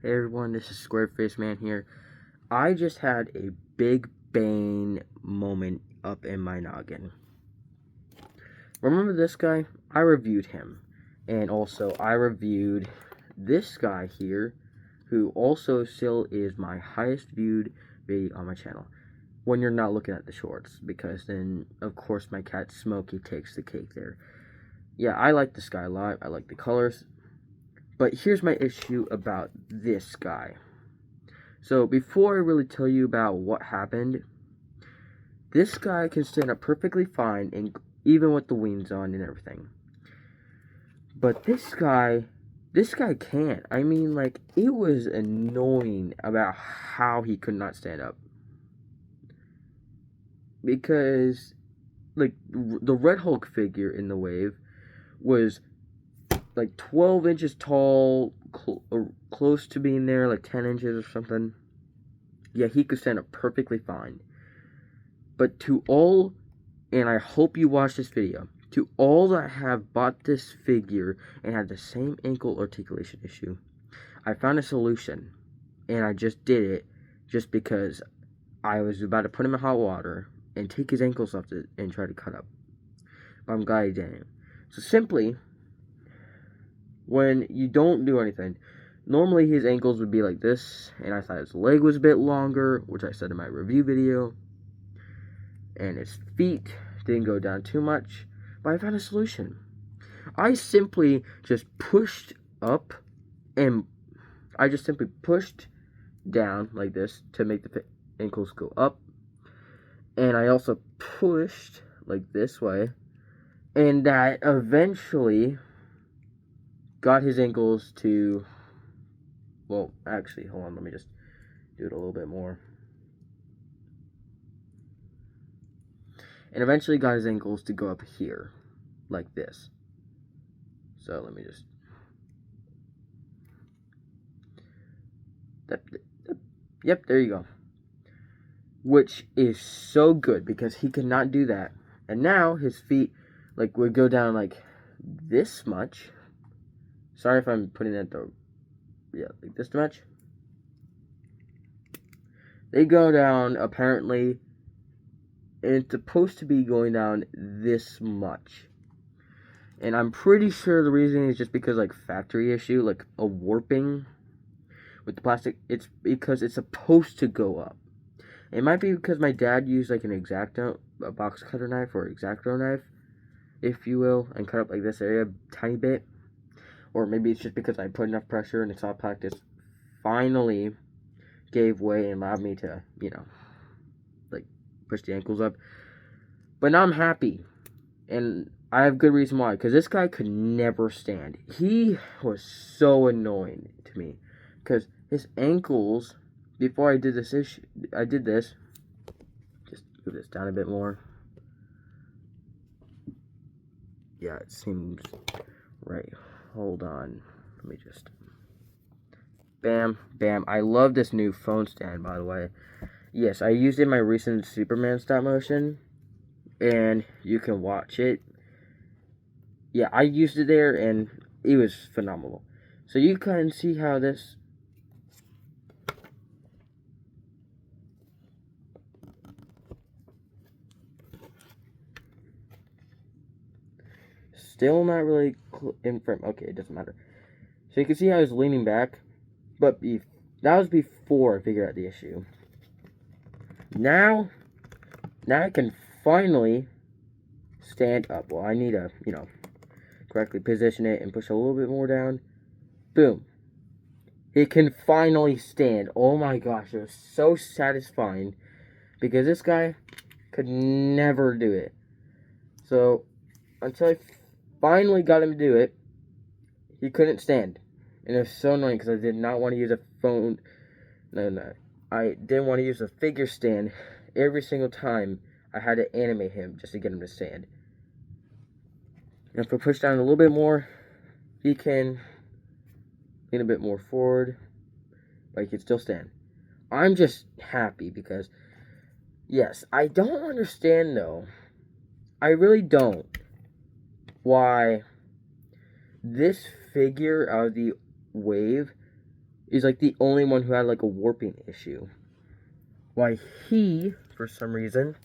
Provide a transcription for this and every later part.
Hey everyone, this is Squareface Man here. I just had a big bang moment up in my noggin. Remember this guy? I reviewed him. And also I reviewed this guy here, who also still is my highest viewed video on my channel. When you're not looking at the shorts, because then of course my cat Smokey takes the cake there. Yeah, I like this guy a lot. I like the colors. But here's my issue about this guy. So before I really tell you about what happened, this guy can stand up perfectly fine, and even with the wings on and everything. But this guy can't. I mean, like, it was annoying about how he could not stand up. Because, like, the Red Hulk figure in the wave was like 12 inches tall, close to being there, like 10 inches or something. Yeah, he could stand up perfectly fine. But to all, and I hope you watch this video, to all that have bought this figure and had the same ankle articulation issue, I found a solution. And I just did it just because I was about to put him in hot water and take his ankles off and try to cut up. But I'm glad I didn't. So simply, when you don't do anything, normally his ankles would be like this, and I thought his leg was a bit longer, which I said in my review video, and his feet didn't go down too much, but I found a solution. I simply just pushed up, and I just simply pushed down like this to make the ankles go up, and I also pushed like this way, and that eventually got his ankles to, well, actually, hold on, let me just do it a little bit more. And eventually got his ankles to go up here, like this. So let me just, yep, there you go. Which is so good, because he could not do that. And now his feet, like, would go down like this much. Sorry if I'm putting that though. Yeah, like this much. They go down, apparently, and it's supposed to be going down this much. And I'm pretty sure the reason is just because, like, factory issue, like a warping with the plastic. It's because it's supposed to go up. It might be because my dad used like a box cutter knife or X-Acto knife, if you will, and cut up like this area a tiny bit. Or maybe it's just because I put enough pressure and it's all practice finally gave way and allowed me to, like, push the ankles up. But now I'm happy. And I have good reason why. Because this guy could never stand. He was so annoying to me. Because his ankles, before I did this, just move this down a bit more. Yeah, it seems right. Hold on. Let me just... Bam, bam. I love this new phone stand, by the way. Yes, I used it in my recent Superman stop motion, and you can watch it. Yeah, I used it there, and it was phenomenal. So you can see how this... Still not really in frame. Okay, it doesn't matter. So you can see how I was leaning back, but that was before I figured out the issue. Now I can finally stand up. Well, I need to, correctly position it and push a little bit more down. Boom. It can finally stand. Oh my gosh, it was so satisfying, because this guy could never do it. So, until I finally got him to do it, he couldn't stand. And it was so annoying, because I did not want to use a phone. No. I didn't want to use a figure stand every single time I had to animate him just to get him to stand. And if I push down a little bit more, he can lean a bit more forward, but he can still stand. I'm just happy because, yes, I don't understand though. I really don't. Why this figure out of the wave is like the only one who had like a warping issue. Why he, for some reason,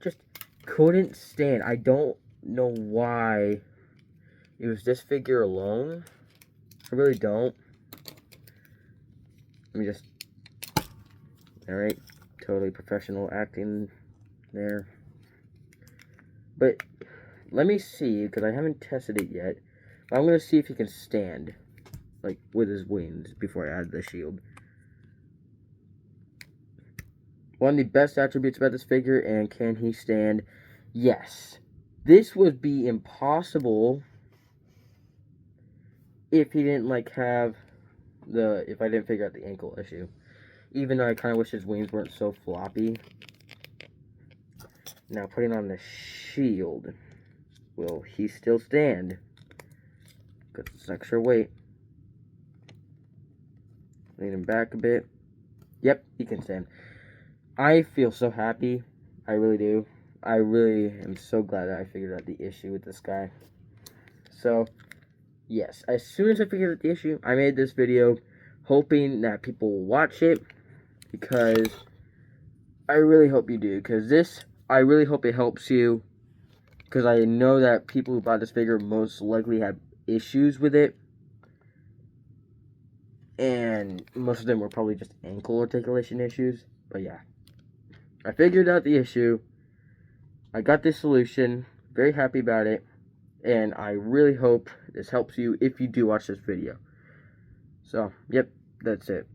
just couldn't stand. I don't know why it was this figure alone. I really don't. Let me just... Alright, totally professional acting there. But let me see, because I haven't tested it yet. But I'm going to see if he can stand, like, with his wings before I add the shield. One of the best attributes about this figure, and can he stand? Yes. This would be impossible if he didn't, like, have the... If I didn't figure out the ankle issue. Even though I kind of wish his wings weren't so floppy. Now, putting on the shield. Will he still stand? Because it's extra weight. Lean him back a bit. Yep, he can stand. I feel so happy. I really do. I really am so glad that I figured out the issue with this guy. So, yes. As soon as I figured out the issue, I made this video hoping that people will watch it. Because I really hope you do. Because this, I really hope it helps you. Because I know that people who bought this figure most likely have issues with it. And most of them were probably just ankle articulation issues. But yeah. I figured out the issue. I got the solution. Very happy about it. And I really hope this helps you if you do watch this video. So, yep, that's it.